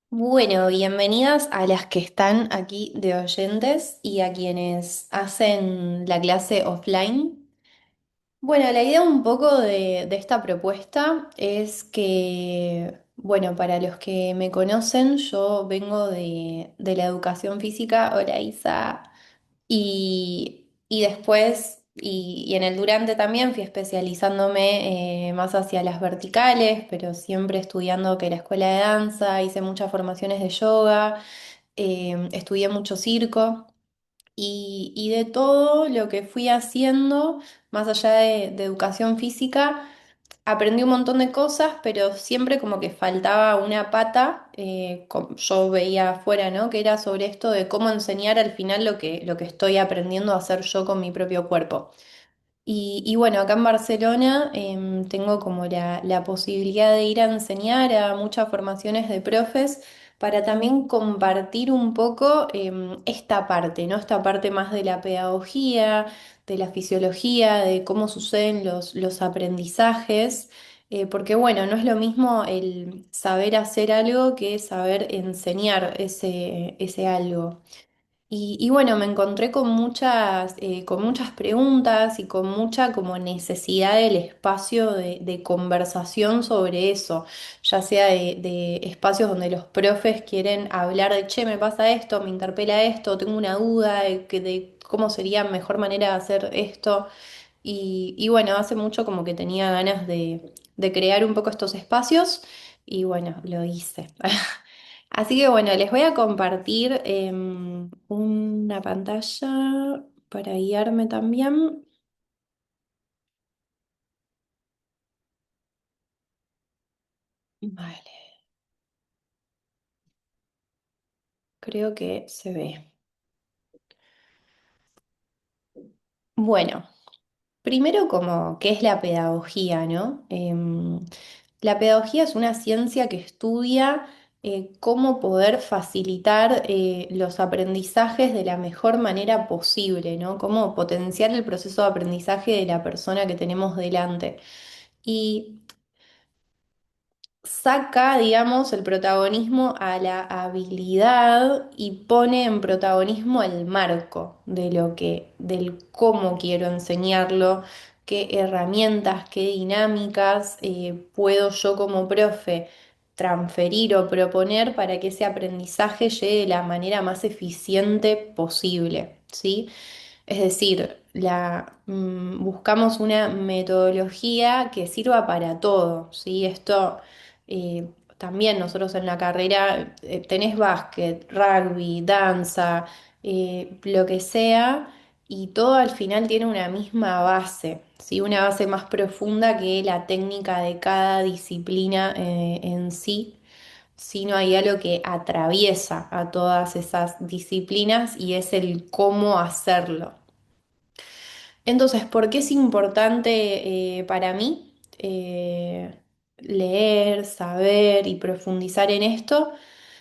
Bueno, bienvenidas a las que están aquí de oyentes y a quienes hacen la clase offline. Bueno, la idea un poco de esta propuesta es que, bueno, para los que me conocen, yo vengo de la educación física, hola Isa, y después, y en el durante también fui especializándome más hacia las verticales, pero siempre estudiando que la escuela de danza, hice muchas formaciones de yoga, estudié mucho circo. Y de todo lo que fui haciendo, más allá de educación física, aprendí un montón de cosas, pero siempre como que faltaba una pata, yo veía afuera, ¿no? Que era sobre esto de cómo enseñar al final lo que estoy aprendiendo a hacer yo con mi propio cuerpo. Y bueno, acá en Barcelona tengo como la posibilidad de ir a enseñar a muchas formaciones de profes para también compartir un poco esta parte, ¿no? Esta parte más de la pedagogía, de la fisiología, de cómo suceden los aprendizajes, porque bueno, no es lo mismo el saber hacer algo que saber enseñar ese algo. Y bueno, me encontré con muchas preguntas y con mucha como necesidad del espacio de conversación sobre eso, ya sea de espacios donde los profes quieren hablar de, che, me pasa esto, me interpela esto, tengo una duda de cómo sería mejor manera de hacer esto. Y bueno, hace mucho como que tenía ganas de crear un poco estos espacios y bueno, lo hice. Así que bueno, les voy a compartir una pantalla para guiarme también. Vale, creo que se ve. Bueno, primero como, ¿qué es la pedagogía, no? La pedagogía es una ciencia que estudia cómo poder facilitar los aprendizajes de la mejor manera posible, ¿no? Cómo potenciar el proceso de aprendizaje de la persona que tenemos delante. Y saca, digamos, el protagonismo a la habilidad y pone en protagonismo el marco de del cómo quiero enseñarlo, qué herramientas, qué dinámicas puedo yo como profe transferir o proponer para que ese aprendizaje llegue de la manera más eficiente posible, ¿sí? Es decir, buscamos una metodología que sirva para todo, ¿sí? Esto también nosotros en la carrera tenés básquet, rugby, danza, lo que sea, y todo al final tiene una misma base, ¿sí? Una base más profunda que la técnica de cada disciplina en sí, sino hay algo que atraviesa a todas esas disciplinas y es el cómo hacerlo. Entonces, ¿por qué es importante para mí leer, saber y profundizar en esto?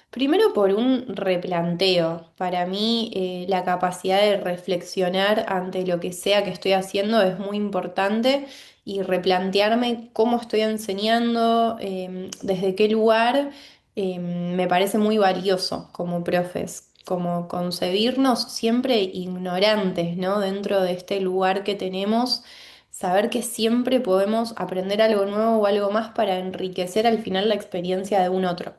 Primero por un replanteo. Para mí, la capacidad de reflexionar ante lo que sea que estoy haciendo es muy importante y replantearme cómo estoy enseñando, desde qué lugar, me parece muy valioso como profes, como concebirnos siempre ignorantes, ¿no? Dentro de este lugar que tenemos, saber que siempre podemos aprender algo nuevo o algo más para enriquecer al final la experiencia de un otro.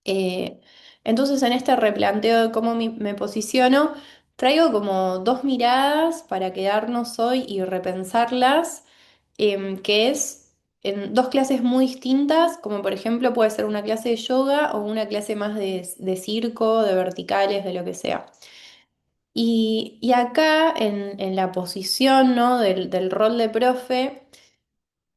Eh, entonces, en este replanteo de cómo me posiciono, traigo como dos miradas para quedarnos hoy y repensarlas, que es en dos clases muy distintas, como por ejemplo puede ser una clase de yoga o una clase más de circo, de verticales, de lo que sea. Y acá en la posición, ¿no? del rol de profe.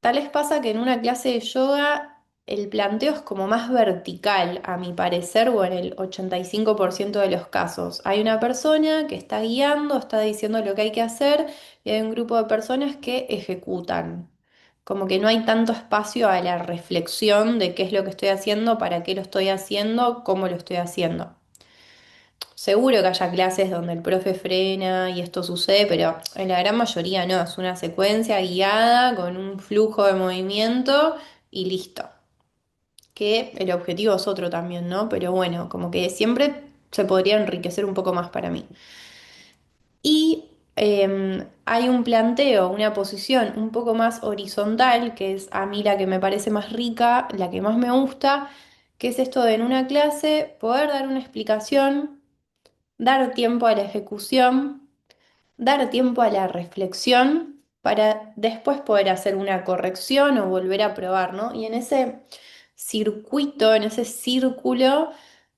Tal vez pasa que en una clase de yoga el planteo es como más vertical, a mi parecer, o en el 85% de los casos. Hay una persona que está guiando, está diciendo lo que hay que hacer, y hay un grupo de personas que ejecutan. Como que no hay tanto espacio a la reflexión de qué es lo que estoy haciendo, para qué lo estoy haciendo, cómo lo estoy haciendo. Seguro que haya clases donde el profe frena y esto sucede, pero en la gran mayoría no, es una secuencia guiada con un flujo de movimiento y listo. que el objetivo es otro también, ¿no? Pero bueno, como que siempre se podría enriquecer un poco más para mí. Y hay un planteo, una posición un poco más horizontal, que es a mí la que me parece más rica, la que más me gusta, que es esto de en una clase poder dar una explicación, dar tiempo a la ejecución, dar tiempo a la reflexión para después poder hacer una corrección o volver a probar, ¿no? Y en ese circuito, en ese círculo,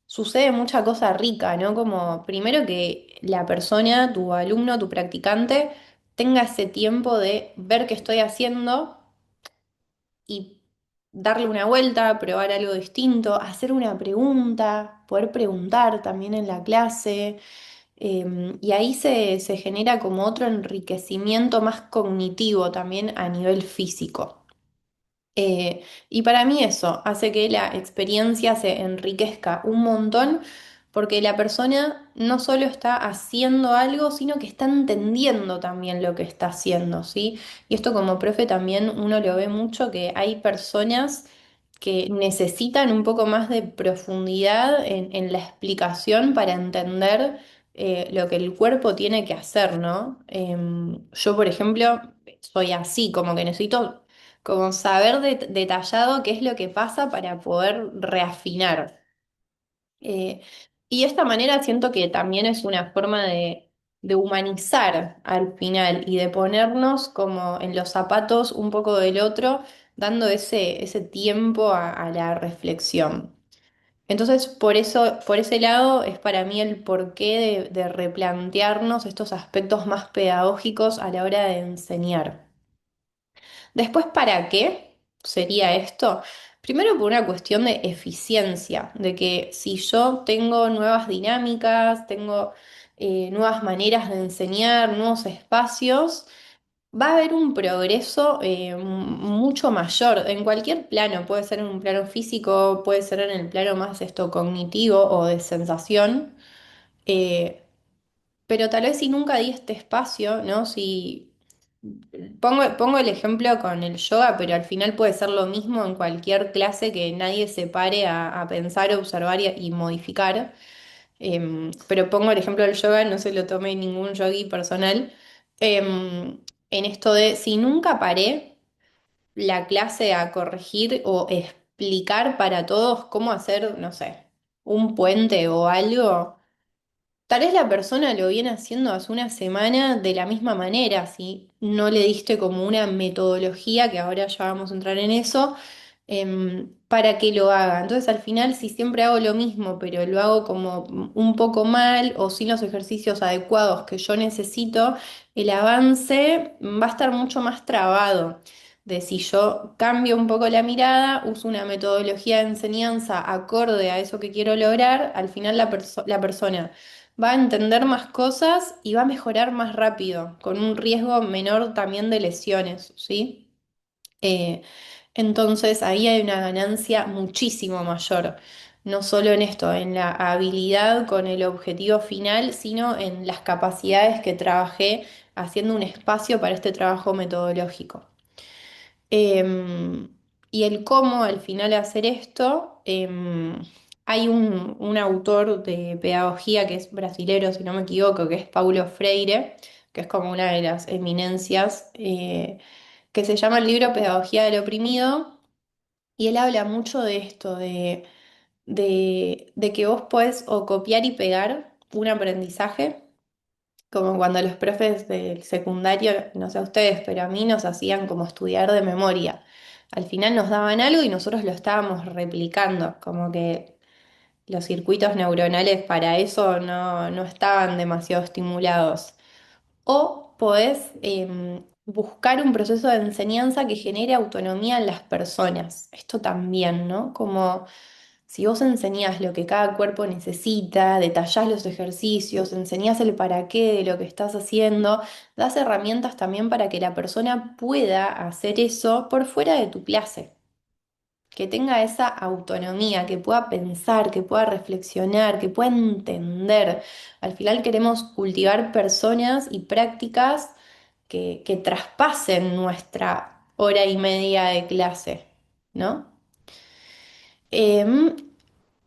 sucede mucha cosa rica, ¿no? Como primero que la persona, tu alumno, tu practicante, tenga ese tiempo de ver qué estoy haciendo y darle una vuelta, probar algo distinto, hacer una pregunta, poder preguntar también en la clase. Y ahí se genera como otro enriquecimiento más cognitivo también a nivel físico. Y para mí eso hace que la experiencia se enriquezca un montón porque la persona no solo está haciendo algo, sino que está entendiendo también lo que está haciendo, ¿sí? Y esto como profe también uno lo ve mucho, que hay personas que necesitan un poco más de profundidad en la explicación para entender lo que el cuerpo tiene que hacer, ¿no? Yo, por ejemplo, soy así, como que necesito como saber detallado qué es lo que pasa para poder reafinar. Eh, y de esta manera siento que también es una forma de humanizar al final y de ponernos como en los zapatos un poco del otro, dando ese tiempo a la reflexión. Entonces, por eso, por ese lado, es para mí el porqué de replantearnos estos aspectos más pedagógicos a la hora de enseñar. Después, ¿para qué sería esto? Primero por una cuestión de eficiencia, de que si yo tengo nuevas dinámicas, tengo nuevas maneras de enseñar, nuevos espacios, va a haber un progreso mucho mayor en cualquier plano, puede ser en un plano físico, puede ser en el plano más esto cognitivo o de sensación. eh, pero tal vez si nunca di este espacio, ¿no? Si pongo el ejemplo con el yoga, pero al final puede ser lo mismo en cualquier clase que nadie se pare a pensar, observar y modificar. Pero pongo el ejemplo del yoga, no se lo tome ningún yogui personal. En esto de si nunca paré la clase a corregir o explicar para todos cómo hacer, no sé, un puente o algo. Tal vez la persona lo viene haciendo hace una semana de la misma manera, si no le diste como una metodología, que ahora ya vamos a entrar en eso, para que lo haga. Entonces al final, si siempre hago lo mismo, pero lo hago como un poco mal o sin los ejercicios adecuados que yo necesito, el avance va a estar mucho más trabado. De si yo cambio un poco la mirada, uso una metodología de enseñanza acorde a eso que quiero lograr, al final la persona va a entender más cosas y va a mejorar más rápido, con un riesgo menor también de lesiones, ¿sí? Eh, entonces ahí hay una ganancia muchísimo mayor, no solo en esto, en la habilidad con el objetivo final, sino en las capacidades que trabajé haciendo un espacio para este trabajo metodológico. Em, y el cómo al final hacer esto, hay un autor de pedagogía que es brasilero, si no me equivoco, que es Paulo Freire, que es como una de las eminencias, que se llama el libro Pedagogía del Oprimido, y él habla mucho de esto, de que vos podés o copiar y pegar un aprendizaje como cuando los profes del secundario, no sé a ustedes, pero a mí nos hacían como estudiar de memoria. Al final nos daban algo y nosotros lo estábamos replicando, como que los circuitos neuronales para eso no estaban demasiado estimulados. O podés buscar un proceso de enseñanza que genere autonomía en las personas. Esto también, ¿no? Como si vos enseñás lo que cada cuerpo necesita, detallás los ejercicios, enseñás el para qué de lo que estás haciendo, das herramientas también para que la persona pueda hacer eso por fuera de tu clase, que tenga esa autonomía, que pueda pensar, que pueda reflexionar, que pueda entender. Al final queremos cultivar personas y prácticas que traspasen nuestra hora y media de clase, ¿no? Em,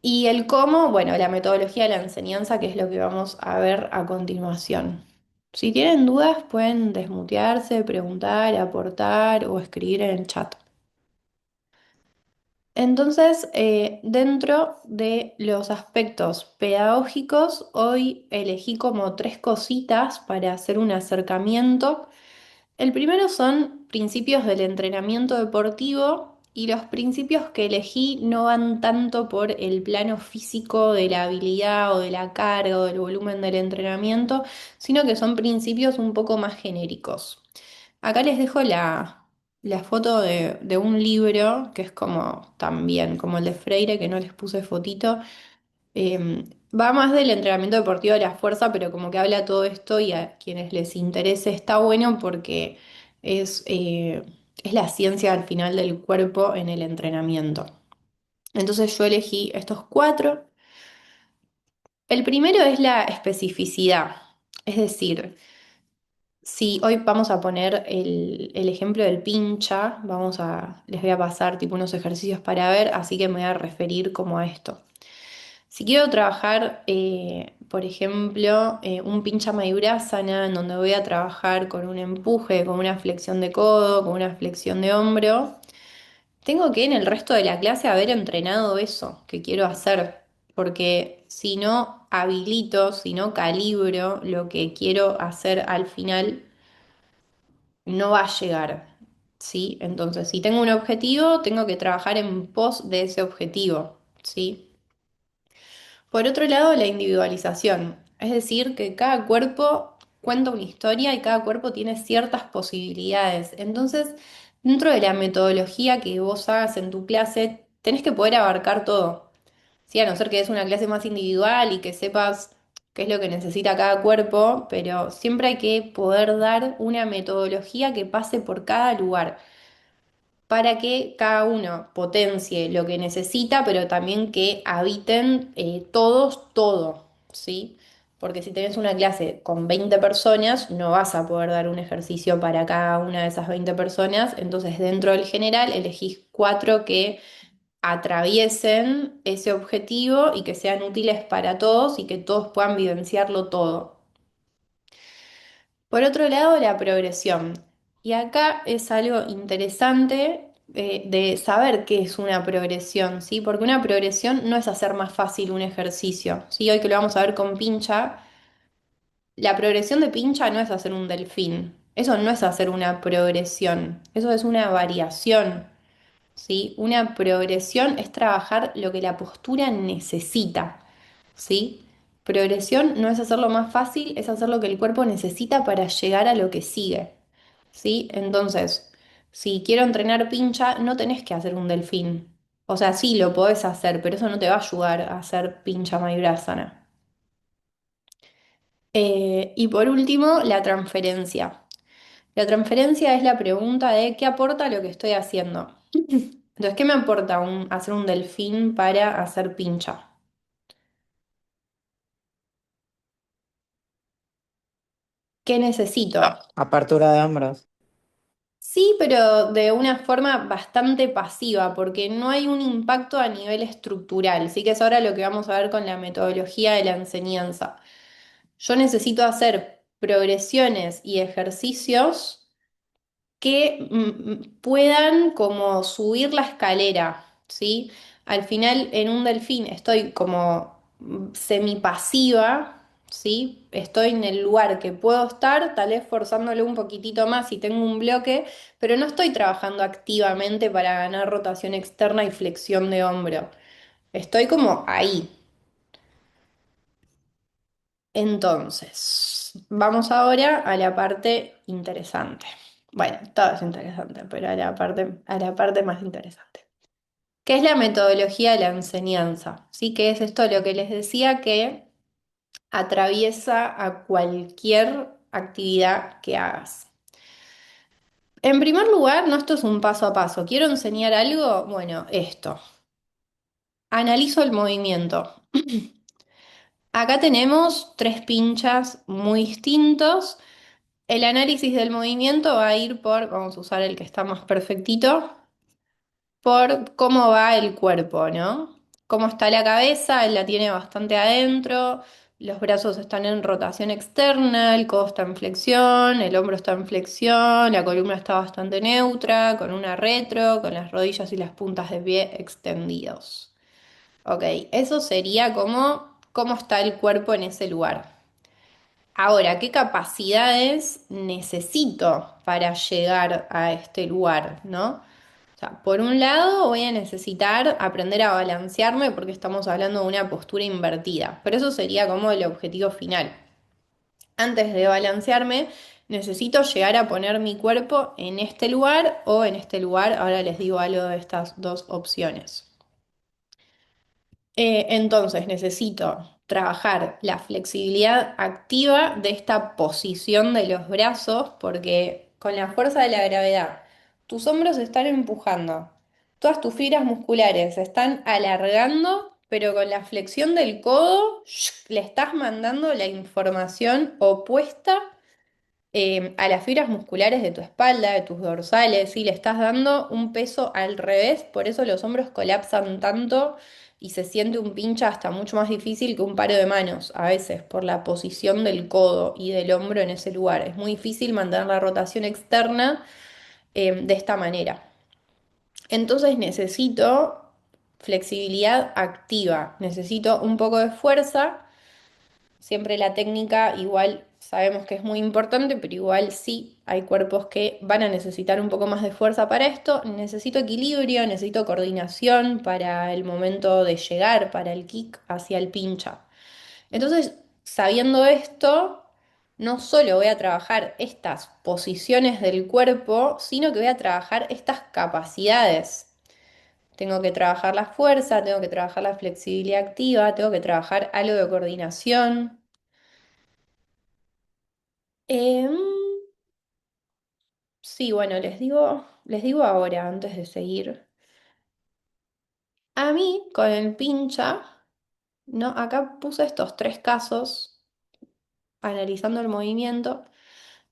y el cómo, bueno, la metodología de la enseñanza, que es lo que vamos a ver a continuación. Si tienen dudas, pueden desmutearse, preguntar, aportar o escribir en el chat. Entonces, dentro de los aspectos pedagógicos, hoy elegí como tres cositas para hacer un acercamiento. El primero son principios del entrenamiento deportivo y los principios que elegí no van tanto por el plano físico de la habilidad o de la carga o del volumen del entrenamiento, sino que son principios un poco más genéricos. Acá les dejo la foto de un libro que es como también, como el de Freire, que no les puse fotito. Va más del entrenamiento deportivo de la fuerza, pero como que habla todo esto y a quienes les interese está bueno porque es la ciencia al final del cuerpo en el entrenamiento. Entonces yo elegí estos cuatro. El primero es la especificidad, es decir, si hoy vamos a poner el ejemplo del pincha, les voy a pasar tipo unos ejercicios para ver, así que me voy a referir como a esto. Si quiero trabajar, por ejemplo, un pincha mayurasana, en donde voy a trabajar con un empuje, con una flexión de codo, con una flexión de hombro, tengo que en el resto de la clase haber entrenado eso que quiero hacer, porque si no habilito, si no calibro lo que quiero hacer al final, no va a llegar, ¿sí? Entonces, si tengo un objetivo, tengo que trabajar en pos de ese objetivo, ¿sí? Por otro lado, la individualización, es decir, que cada cuerpo cuenta una historia y cada cuerpo tiene ciertas posibilidades. Entonces, dentro de la metodología que vos hagas en tu clase, tenés que poder abarcar todo. Sí, a no ser que es una clase más individual y que sepas qué es lo que necesita cada cuerpo, pero siempre hay que poder dar una metodología que pase por cada lugar para que cada uno potencie lo que necesita, pero también que habiten todos todo, ¿sí? Porque si tenés una clase con 20 personas, no vas a poder dar un ejercicio para cada una de esas 20 personas, entonces dentro del general elegís cuatro que atraviesen ese objetivo y que sean útiles para todos y que todos puedan vivenciarlo todo. Por otro lado, la progresión. Y acá es algo interesante de saber qué es una progresión, ¿sí? Porque una progresión no es hacer más fácil un ejercicio, ¿sí? Hoy que lo vamos a ver con pincha, la progresión de pincha no es hacer un delfín. Eso no es hacer una progresión, eso es una variación, ¿sí? Una progresión es trabajar lo que la postura necesita, ¿sí? Progresión no es hacerlo más fácil, es hacer lo que el cuerpo necesita para llegar a lo que sigue, ¿sí? Entonces, si quiero entrenar pincha, no tenés que hacer un delfín. O sea, sí, lo podés hacer, pero eso no te va a ayudar a hacer pincha mayurasana. Y por último, la transferencia. La transferencia es la pregunta de ¿qué aporta lo que estoy haciendo? Entonces, ¿qué me aporta hacer un delfín para hacer pincha? ¿Qué necesito? Apertura de hombros. Sí, pero de una forma bastante pasiva, porque no hay un impacto a nivel estructural. Sí que es ahora lo que vamos a ver con la metodología de la enseñanza. Yo necesito hacer progresiones y ejercicios que puedan como subir la escalera, ¿sí? Al final en un delfín estoy como semipasiva, ¿sí? Estoy en el lugar que puedo estar, tal vez forzándolo un poquitito más si tengo un bloque, pero no estoy trabajando activamente para ganar rotación externa y flexión de hombro. Estoy como ahí. Entonces, vamos ahora a la parte interesante. Bueno, todo es interesante, pero a la parte más interesante. ¿Qué es la metodología de la enseñanza? ¿Sí? ¿Qué es esto lo que les decía que atraviesa a cualquier actividad que hagas? En primer lugar, no, esto es un paso a paso. ¿Quiero enseñar algo? Bueno, esto. Analizo el movimiento. Acá tenemos tres pinchas muy distintos. El análisis del movimiento va a ir por, vamos a usar el que está más perfectito, por cómo va el cuerpo, ¿no? Cómo está la cabeza, él la tiene bastante adentro, los brazos están en rotación externa, el codo está en flexión, el hombro está en flexión, la columna está bastante neutra, con una retro, con las rodillas y las puntas de pie extendidos. Ok, eso sería como cómo está el cuerpo en ese lugar. Ahora, ¿qué capacidades necesito para llegar a este lugar, ¿no? O sea, por un lado voy a necesitar aprender a balancearme porque estamos hablando de una postura invertida, pero eso sería como el objetivo final. Antes de balancearme, necesito llegar a poner mi cuerpo en este lugar o en este lugar. Ahora les digo algo de estas dos opciones. Entonces necesito trabajar la flexibilidad activa de esta posición de los brazos porque con la fuerza de la gravedad tus hombros se están empujando, todas tus fibras musculares se están alargando, pero con la flexión del codo le estás mandando la información opuesta a las fibras musculares de tu espalda, de tus dorsales, ¿sí? Le estás dando un peso al revés, por eso los hombros colapsan tanto y se siente un pincha hasta mucho más difícil que un paro de manos, a veces, por la posición del codo y del hombro en ese lugar. Es muy difícil mantener la rotación externa de esta manera. Entonces necesito flexibilidad activa, necesito un poco de fuerza. Siempre la técnica igual sabemos que es muy importante, pero igual sí hay cuerpos que van a necesitar un poco más de fuerza para esto. Necesito equilibrio, necesito coordinación para el momento de llegar, para el kick hacia el pincha. Entonces, sabiendo esto, no solo voy a trabajar estas posiciones del cuerpo, sino que voy a trabajar estas capacidades. Tengo que trabajar la fuerza, tengo que trabajar la flexibilidad activa, tengo que trabajar algo de coordinación. Em, sí, bueno, les digo ahora, antes de seguir. A mí, con el pincha, ¿no? Acá puse estos tres casos, analizando el movimiento.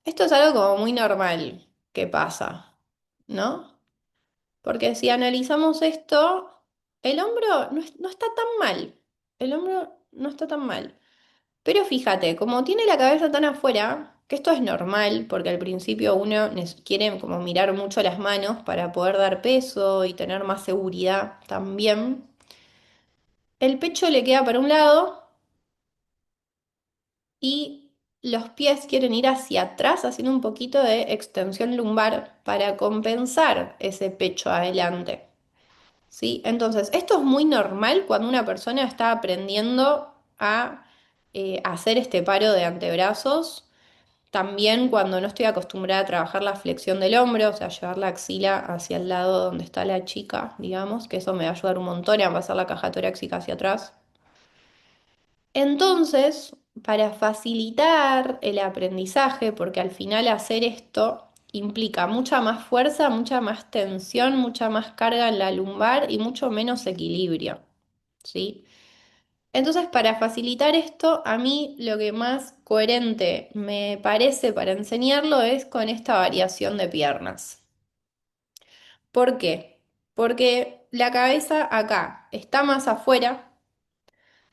Esto es algo como muy normal que pasa, ¿no? Porque si analizamos esto, el hombro no está tan mal. El hombro no está tan mal. Pero fíjate, como tiene la cabeza tan afuera, que esto es normal, porque al principio uno quiere como mirar mucho las manos para poder dar peso y tener más seguridad también. El pecho le queda para un lado y los pies quieren ir hacia atrás, haciendo un poquito de extensión lumbar para compensar ese pecho adelante. ¿Sí? Entonces, esto es muy normal cuando una persona está aprendiendo a hacer este paro de antebrazos. También cuando no estoy acostumbrada a trabajar la flexión del hombro, o sea, llevar la axila hacia el lado donde está la chica, digamos, que eso me va a ayudar un montón a pasar la caja torácica hacia atrás. Entonces, para facilitar el aprendizaje, porque al final hacer esto implica mucha más fuerza, mucha más tensión, mucha más carga en la lumbar y mucho menos equilibrio, ¿sí? Entonces, para facilitar esto, a mí lo que más coherente me parece para enseñarlo es con esta variación de piernas. ¿Por qué? Porque la cabeza acá está más afuera,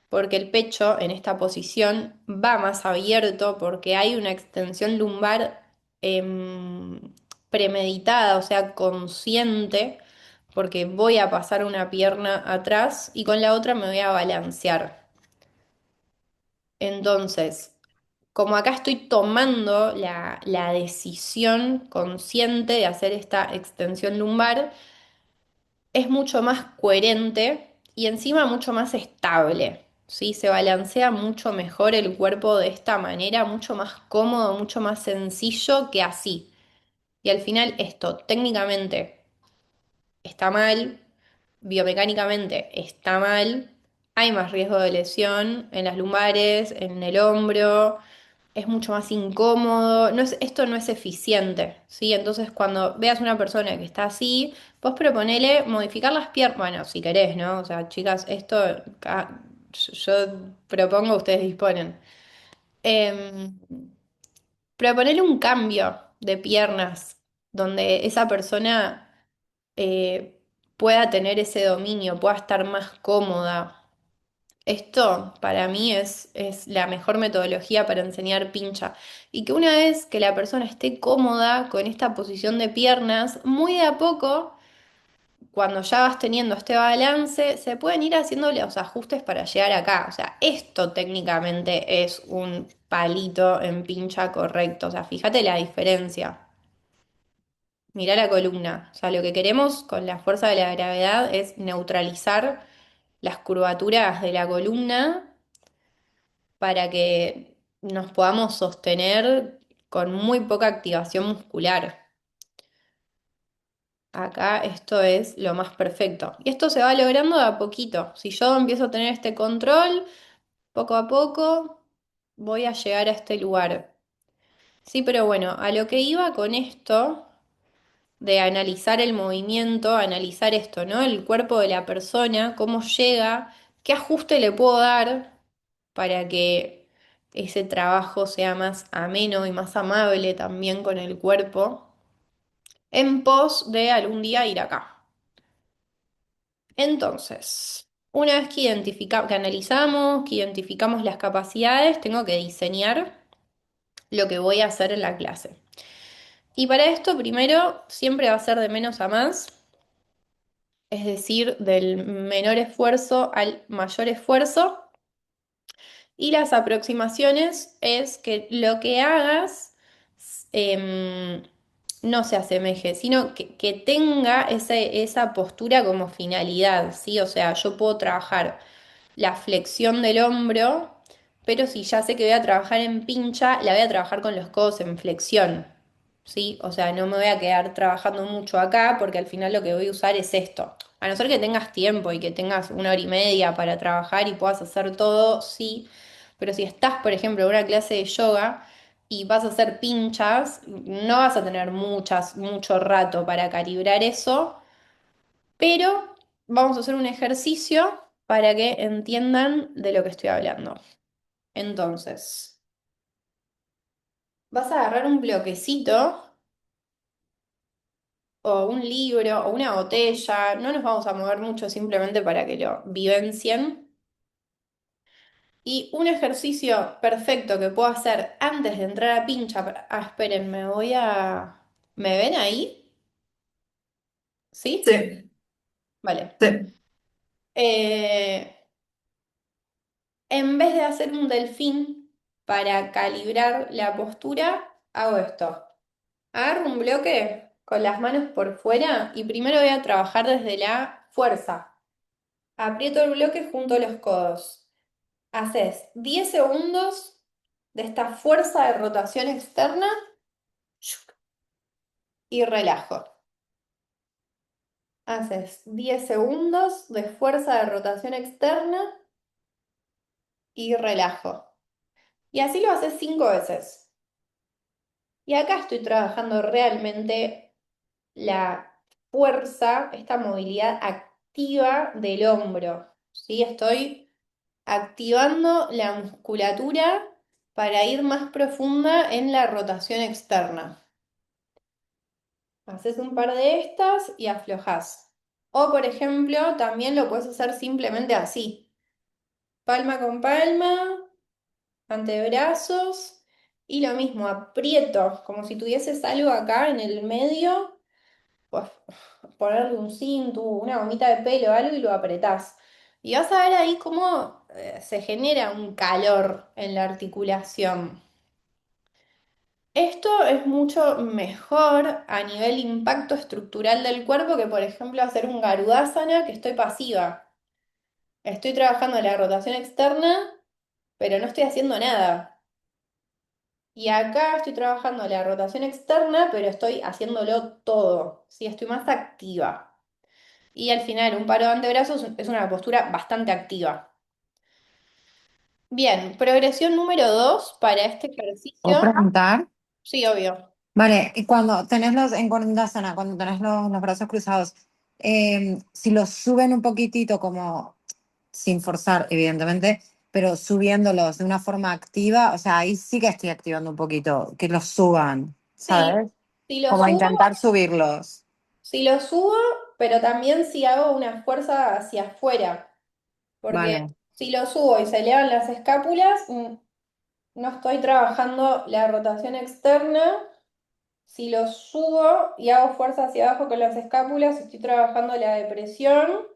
porque el pecho en esta posición va más abierto, porque hay una extensión lumbar em, premeditada, o sea, consciente, porque voy a pasar una pierna atrás y con la otra me voy a balancear. Entonces, como acá estoy tomando la decisión consciente de hacer esta extensión lumbar, es mucho más coherente y encima mucho más estable, ¿sí? Se balancea mucho mejor el cuerpo de esta manera, mucho más cómodo, mucho más sencillo que así. Y al final esto técnicamente está mal, biomecánicamente está mal, hay más riesgo de lesión en las lumbares, en el hombro, es mucho más incómodo, esto no es eficiente, ¿sí? Entonces cuando veas una persona que está así, vos proponele modificar las piernas, bueno, si querés, ¿no? O sea, chicas, esto yo propongo, ustedes disponen. Em, Proponerle un cambio de piernas donde esa persona pueda tener ese dominio, pueda estar más cómoda. Esto para mí es la mejor metodología para enseñar pincha. Y que una vez que la persona esté cómoda con esta posición de piernas, muy de a poco, cuando ya vas teniendo este balance, se pueden ir haciendo los ajustes para llegar acá. O sea, esto técnicamente es un palito en pincha correcto. O sea, fíjate la diferencia. Mirá la columna. O sea, lo que queremos con la fuerza de la gravedad es neutralizar las curvaturas de la columna para que nos podamos sostener con muy poca activación muscular. Acá esto es lo más perfecto. Y esto se va logrando de a poquito. Si yo empiezo a tener este control, poco a poco voy a llegar a este lugar. Sí, pero bueno, a lo que iba con esto de analizar el movimiento, analizar esto, ¿no? El cuerpo de la persona, cómo llega, qué ajuste le puedo dar para que ese trabajo sea más ameno y más amable también con el cuerpo, en pos de algún día ir acá. Entonces, una vez que que analizamos, que identificamos las capacidades, tengo que diseñar lo que voy a hacer en la clase. Y para esto, primero, siempre va a ser de menos a más, es decir, del menor esfuerzo al mayor esfuerzo. Y las aproximaciones es que lo que hagas em, no se asemeje, sino que tenga esa postura como finalidad, ¿sí? O sea, yo puedo trabajar la flexión del hombro, pero si ya sé que voy a trabajar en pincha, la voy a trabajar con los codos en flexión, ¿sí? O sea, no me voy a quedar trabajando mucho acá porque al final lo que voy a usar es esto. A no ser que tengas tiempo y que tengas una hora y media para trabajar y puedas hacer todo, sí. Pero si estás, por ejemplo, en una clase de yoga y vas a hacer pinchas, no vas a tener mucho rato para calibrar eso, pero vamos a hacer un ejercicio para que entiendan de lo que estoy hablando. Entonces, vas a agarrar un bloquecito o un libro o una botella, no nos vamos a mover mucho simplemente para que lo vivencien. Y un ejercicio perfecto que puedo hacer antes de entrar a pincha. Esperen, ¿Me ven ahí? ¿Sí? Sí, Vale. sí. Eh, en vez de hacer un delfín para calibrar la postura, hago esto. Agarro un bloque con las manos por fuera y primero voy a trabajar desde la fuerza. Aprieto el bloque junto a los codos. Haces 10 segundos de esta fuerza de rotación externa y relajo. Haces 10 segundos de fuerza de rotación externa y relajo. Y así lo haces 5 veces. Y acá estoy trabajando realmente la fuerza, esta movilidad activa del hombro. ¿Sí? Estoy activando la musculatura para ir más profunda en la rotación externa. Haces un par de estas y aflojás. O, por ejemplo, también lo puedes hacer simplemente así. Palma con palma, antebrazos. Y lo mismo, aprieto, como si tuvieses algo acá en el medio. Pues ponerle un cinto, una gomita de pelo, algo y lo apretás. Y vas a ver ahí cómo se genera un calor en la articulación. Esto es mucho mejor a nivel impacto estructural del cuerpo que, por ejemplo, hacer un Garudasana que estoy pasiva. Estoy trabajando la rotación externa, pero no estoy haciendo nada. Y acá estoy trabajando la rotación externa, pero estoy haciéndolo todo. Sí, estoy más activa. Y al final, un paro de antebrazos es una postura bastante activa. Bien, progresión número 2 para este ¿Puedo ejercicio. preguntar? Sí, obvio. Vale, y cuando tenés en Korundasana, cuando tenés los brazos cruzados, si los suben un poquitito, como sin forzar, evidentemente, pero subiéndolos de una forma activa, o sea, ahí sí que estoy activando un poquito, que los suban, Sí, ¿sabes? si lo Como a subo, intentar subirlos. si lo subo. pero también si hago una fuerza hacia afuera, porque Vale. si lo subo y se elevan las escápulas, no estoy trabajando la rotación externa. Si lo subo y hago fuerza hacia abajo con las escápulas, estoy trabajando la depresión,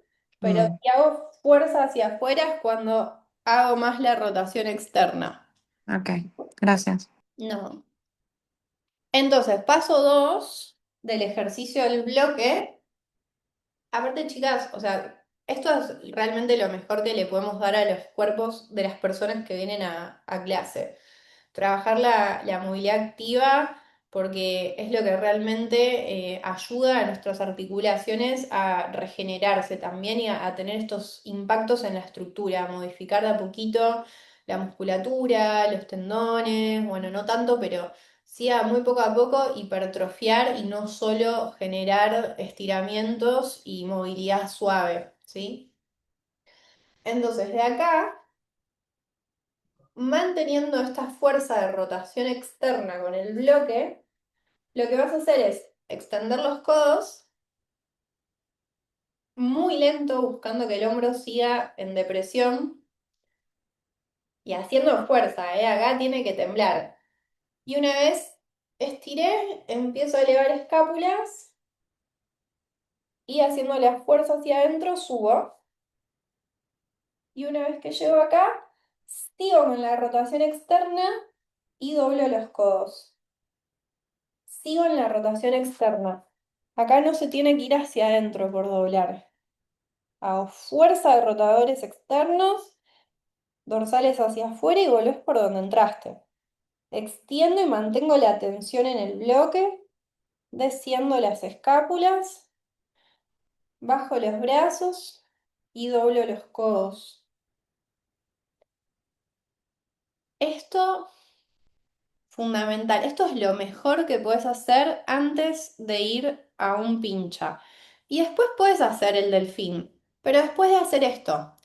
pero Mm, si hago fuerza hacia afuera es cuando hago más la rotación externa. ok, gracias. No. Entonces, paso 2 del ejercicio del bloque. Aparte, chicas, o sea, esto es realmente lo mejor que le podemos dar a los cuerpos de las personas que vienen a clase. Trabajar la movilidad activa porque es lo que realmente ayuda a nuestras articulaciones a regenerarse también y a tener estos impactos en la estructura, a modificar de a poquito la musculatura, los tendones, bueno, no tanto, pero sí a muy poco a poco hipertrofiar y no solo generar estiramientos y movilidad suave, ¿sí? Entonces, de acá manteniendo esta fuerza de rotación externa con el bloque, lo que vas a hacer es extender los codos muy lento, buscando que el hombro siga en depresión y haciendo fuerza, ¿eh? Acá tiene que temblar. Y una vez estiré, empiezo a elevar escápulas y haciendo la fuerza hacia adentro subo. Y una vez que llego acá, sigo con la rotación externa y doblo los codos. Sigo en la rotación externa. Acá no se tiene que ir hacia adentro por doblar. Hago fuerza de rotadores externos, dorsales hacia afuera y volvés por donde entraste. Extiendo y mantengo la tensión en el bloque, desciendo las escápulas, bajo los brazos y doblo los codos. Esto fundamental. Esto es lo mejor que puedes hacer antes de ir a un pincha. Y después puedes hacer el delfín. Pero después de hacer esto,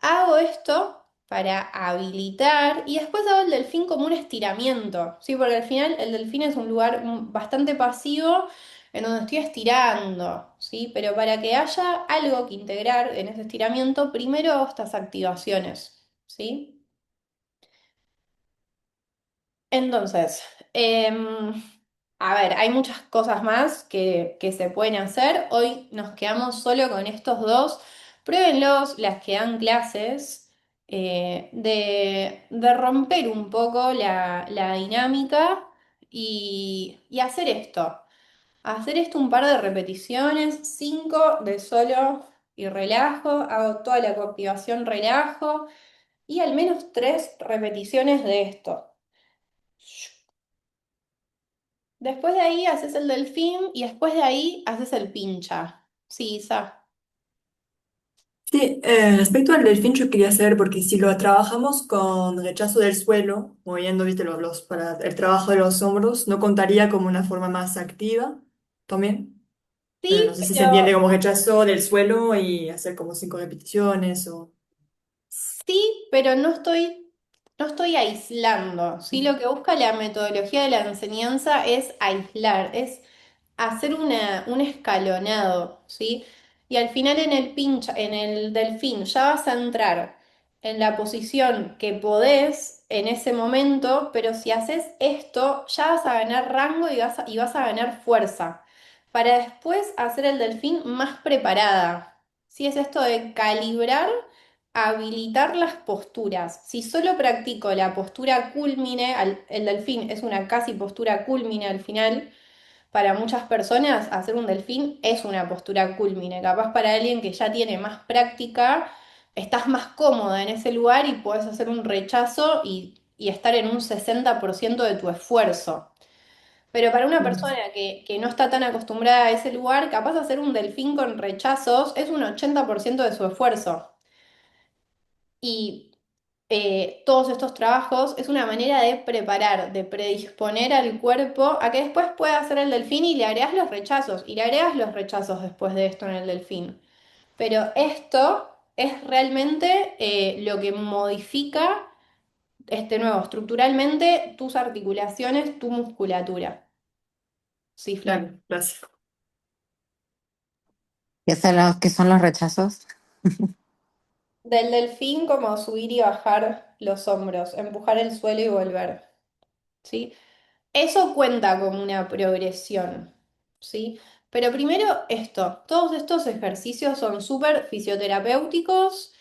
hago esto para habilitar y después hago el delfín como un estiramiento. ¿Sí? Porque al final el delfín es un lugar bastante pasivo en donde estoy estirando. ¿Sí? Pero para que haya algo que integrar en ese estiramiento, primero hago estas activaciones. ¿Sí? Entonces, a ver, hay muchas cosas más que se pueden hacer. Hoy nos quedamos solo con estos dos. Pruébenlos, las que dan clases, de romper un poco la dinámica y hacer esto. Hacer esto un par de repeticiones, 5 de solo y relajo. Hago toda la activación relajo y al menos 3 repeticiones de esto. Después de ahí haces el delfín y después de ahí haces el pincha. Sí, Isa. Sí, respecto al delfín yo quería saber, porque si lo trabajamos con rechazo del suelo, moviendo, viste, para el trabajo de los hombros, ¿no contaría como una forma más activa también? No Sí, sé si se entiende pero como rechazo del suelo y hacer como 5 repeticiones o... no estoy aislando. Sí, lo que busca la metodología de la enseñanza es aislar, es hacer un escalonado, ¿sí? Y al final en el pincha, en el delfín, ya vas a entrar en la posición que podés en ese momento, pero si haces esto, ya vas a ganar rango y vas a ganar fuerza, para después hacer el delfín más preparada. Si es esto de calibrar, habilitar las posturas. Si solo practico la postura cúlmine, el delfín es una casi postura cúlmine al final. Para muchas personas, hacer un delfín es una postura cúlmine. Capaz para alguien que ya tiene más práctica, estás más cómoda en ese lugar y puedes hacer un rechazo y estar en un 60% de tu esfuerzo. Pero para una Mm, persona que no está tan acostumbrada a ese lugar, capaz hacer un delfín con rechazos es un 80% de su esfuerzo. Y todos estos trabajos es una manera de preparar, de predisponer al cuerpo a que después pueda hacer el delfín y le agregas los rechazos, y le agregas los rechazos después de esto en el delfín. Pero esto es realmente lo que modifica, nuevo, estructuralmente tus articulaciones, tu musculatura. Sí, Flor. claro, gracias. ¿Qué son los rechazos? Del delfín como subir y bajar los hombros, empujar el suelo y volver, ¿sí? Eso cuenta como una progresión, ¿sí? Pero primero esto, todos estos ejercicios son súper fisioterapéuticos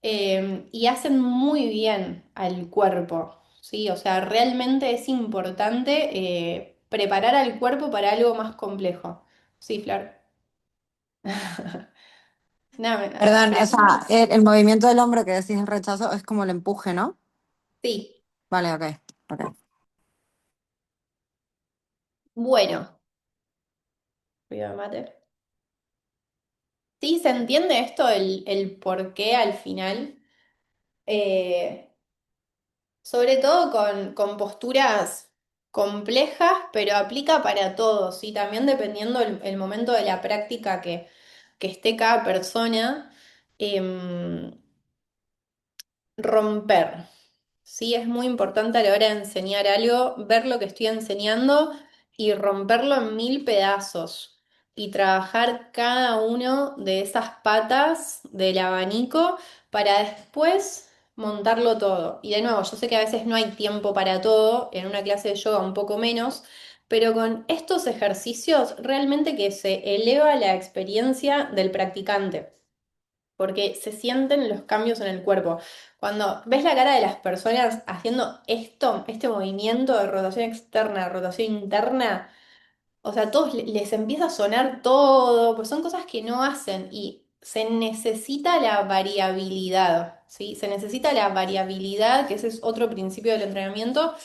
y hacen muy bien al cuerpo, ¿sí? O sea, realmente es importante preparar al cuerpo para algo más complejo. Sí, Flor. No, Perdón, o sea, el movimiento del hombro que decís el rechazo es como el empuje, ¿no? sí, Vale, ok, ok. bueno, cuidado, mate. Sí, se entiende esto, el por qué al final. Eh, Sobre todo con posturas complejas, pero aplica para todos, ¿sí? También dependiendo el momento de la práctica que esté cada persona, em, romper. Sí, es muy importante a la hora de enseñar algo, ver lo que estoy enseñando y romperlo en mil pedazos y trabajar cada uno de esas patas del abanico para después montarlo todo. Y de nuevo, yo sé que a veces no hay tiempo para todo, en una clase de yoga un poco menos, pero con estos ejercicios realmente que se eleva la experiencia del practicante porque se sienten los cambios en el cuerpo. Cuando ves la cara de las personas haciendo esto, este movimiento de rotación externa, rotación interna, o sea, a todos les empieza a sonar todo, pues son cosas que no hacen y se necesita la variabilidad, ¿sí? Se necesita la variabilidad, que ese es otro principio del entrenamiento,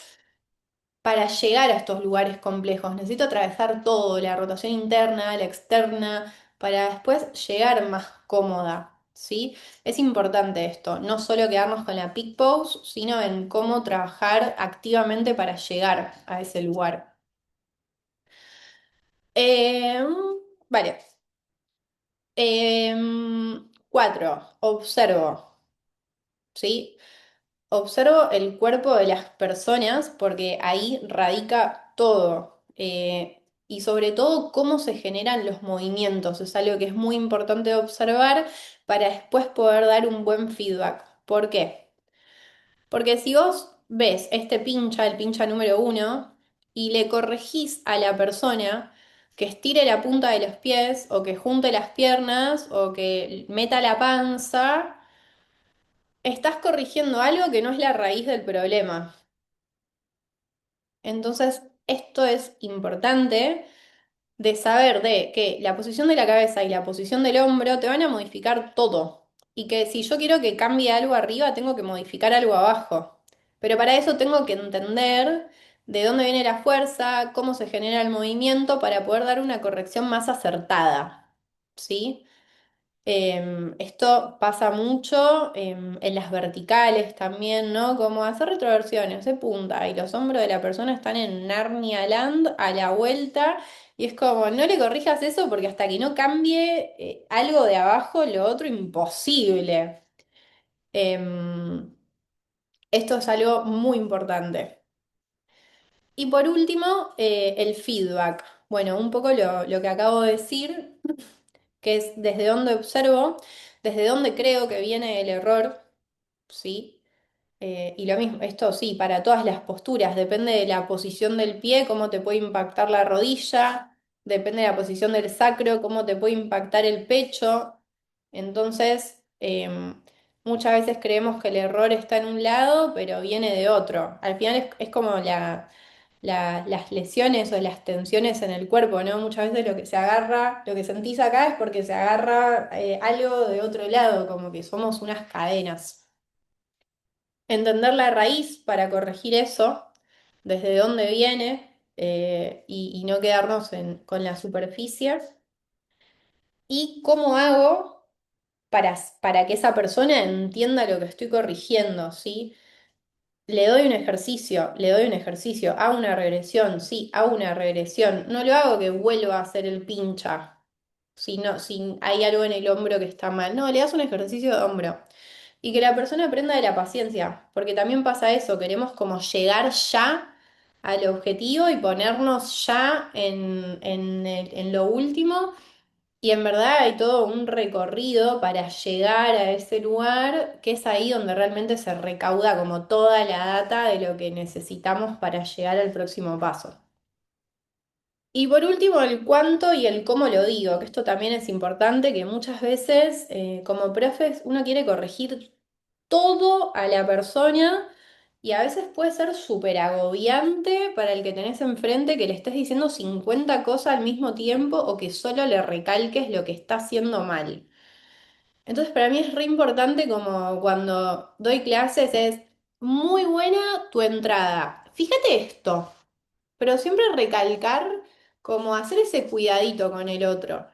para llegar a estos lugares complejos. Necesito atravesar todo, la rotación interna, la externa, para después llegar más cómoda, ¿sí? Es importante esto, no solo quedarnos con la peak pose, sino en cómo trabajar activamente para llegar a ese lugar. Eh, vale. Cuatro, observo, ¿sí? Observo el cuerpo de las personas porque ahí radica todo. Y sobre todo cómo se generan los movimientos. Es algo que es muy importante observar para después poder dar un buen feedback. ¿Por qué? Porque si vos ves este pincha, el pincha número uno, y le corregís a la persona que estire la punta de los pies o que junte las piernas o que meta la panza, estás corrigiendo algo que no es la raíz del problema. Entonces, esto es importante de saber de que la posición de la cabeza y la posición del hombro te van a modificar todo. Y que si yo quiero que cambie algo arriba, tengo que modificar algo abajo. Pero para eso tengo que entender de dónde viene la fuerza, cómo se genera el movimiento para poder dar una corrección más acertada. ¿Sí? Esto pasa mucho en las verticales también, ¿no? Como hacer retroversiones de punta y los hombros de la persona están en Narnia Land a la vuelta y es como, no le corrijas eso porque hasta que no cambie algo de abajo, lo otro imposible. Em, Esto es algo muy importante. Y por último, el feedback. Bueno, un poco lo que acabo de decir, que es desde dónde observo, desde dónde creo que viene el error, ¿sí? Y lo mismo, esto sí, para todas las posturas, depende de la posición del pie, cómo te puede impactar la rodilla, depende de la posición del sacro, cómo te puede impactar el pecho. Entonces, muchas veces creemos que el error está en un lado, pero viene de otro. Al final es como las lesiones o las tensiones en el cuerpo, ¿no? Muchas veces lo que se agarra, lo que sentís acá es porque se agarra algo de otro lado, como que somos unas cadenas. Entender la raíz para corregir eso, desde dónde viene y no quedarnos con la superficie. Y cómo hago para que esa persona entienda lo que estoy corrigiendo, ¿sí? Le doy un ejercicio, hago una regresión, sí, hago una regresión. No lo hago que vuelva a hacer el pincha, si no, si hay algo en el hombro que está mal. No, le das un ejercicio de hombro. Y que la persona aprenda de la paciencia, porque también pasa eso, queremos como llegar ya al objetivo y ponernos ya en lo último. Y en verdad hay todo un recorrido para llegar a ese lugar, que es ahí donde realmente se recauda como toda la data de lo que necesitamos para llegar al próximo paso. Y por último, el cuánto y el cómo lo digo, que esto también es importante, que muchas veces como profes uno quiere corregir todo a la persona y a veces puede ser súper agobiante para el que tenés enfrente que le estés diciendo 50 cosas al mismo tiempo o que solo le recalques lo que está haciendo mal. Entonces para mí es re importante como cuando doy clases es muy buena tu entrada. Fíjate esto, pero siempre recalcar como hacer ese cuidadito con el otro.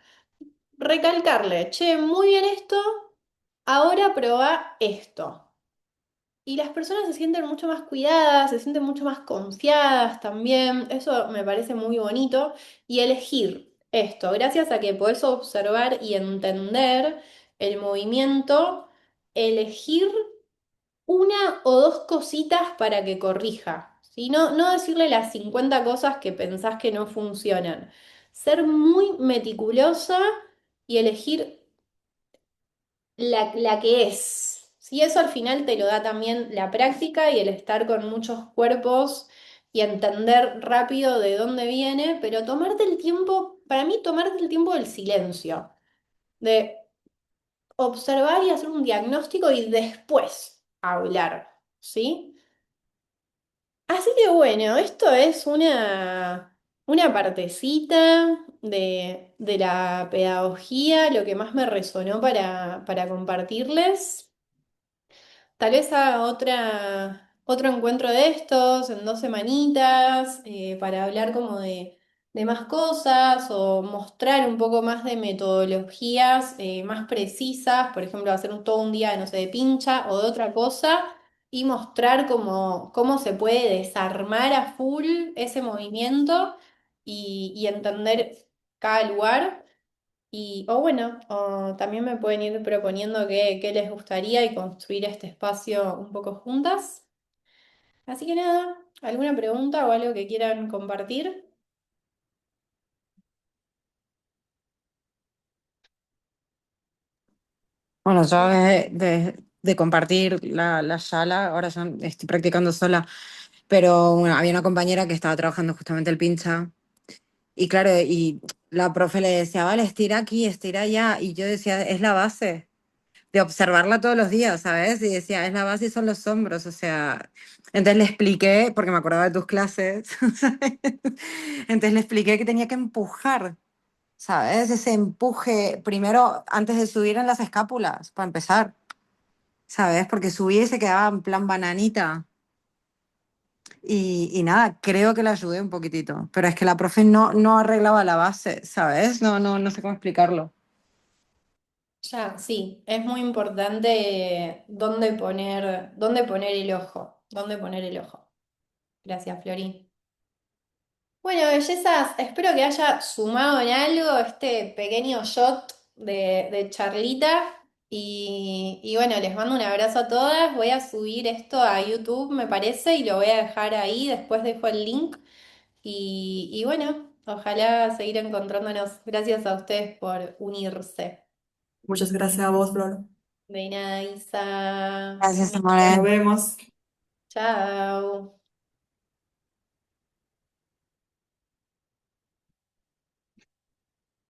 Recalcarle, che, muy bien esto, ahora probá esto. Y las personas se sienten mucho más cuidadas, se sienten mucho más confiadas también. Eso me parece muy bonito. Y elegir esto, gracias a que podés observar y entender el movimiento, elegir una o dos cositas para que corrija. ¿Sí? No, no decirle las 50 cosas que pensás que no funcionan. Ser muy meticulosa y elegir la que es. Si eso al final te lo da también la práctica y el estar con muchos cuerpos y entender rápido de dónde viene, pero tomarte el tiempo, para mí tomarte el tiempo del silencio, de observar y hacer un diagnóstico y después hablar, ¿sí? Así que bueno, esto es una partecita de la pedagogía, lo que más me resonó para compartirles. Tal vez haga otro encuentro de estos en 2 semanitas para hablar como de más cosas o mostrar un poco más de metodologías más precisas, por ejemplo, hacer todo un día, no sé, de pincha o de otra cosa y mostrar cómo se puede desarmar a full ese movimiento y entender cada lugar. O bueno, o también me pueden ir proponiendo qué les gustaría y construir este espacio un poco juntas. Así que nada, ¿alguna pregunta o algo que quieran compartir? Bueno, yo de compartir la sala, ahora ya estoy practicando sola, pero bueno, había una compañera que estaba trabajando justamente el pincha y claro, y la profe le decía, vale, estira aquí, estira allá, y yo decía, es la base de observarla todos los días, ¿sabes? Y decía, es la base y son los hombros, o sea, entonces le expliqué, porque me acordaba de tus clases, ¿sabes? Entonces le expliqué que tenía que empujar, ¿sabes? Ese empuje, primero, antes de subir en las escápulas, para empezar. ¿Sabes? Porque subí y se quedaba en plan bananita. Y nada, creo que la ayudé un poquitito. Pero es que la profe no arreglaba la base, ¿sabes? No sé cómo explicarlo. Ya, sí, es muy importante dónde poner el ojo, dónde poner el ojo. Gracias, Flori. Bueno, bellezas, espero que haya sumado en algo este pequeño shot de charlita. Y bueno, les mando un abrazo a todas. Voy a subir esto a YouTube, me parece, y lo voy a dejar ahí. Después dejo el link. Y bueno, ojalá seguir encontrándonos. Gracias a ustedes por unirse. Muchas gracias a vos, Flor. De nada, Isa. Gracias, Nos amor. vemos. Chao.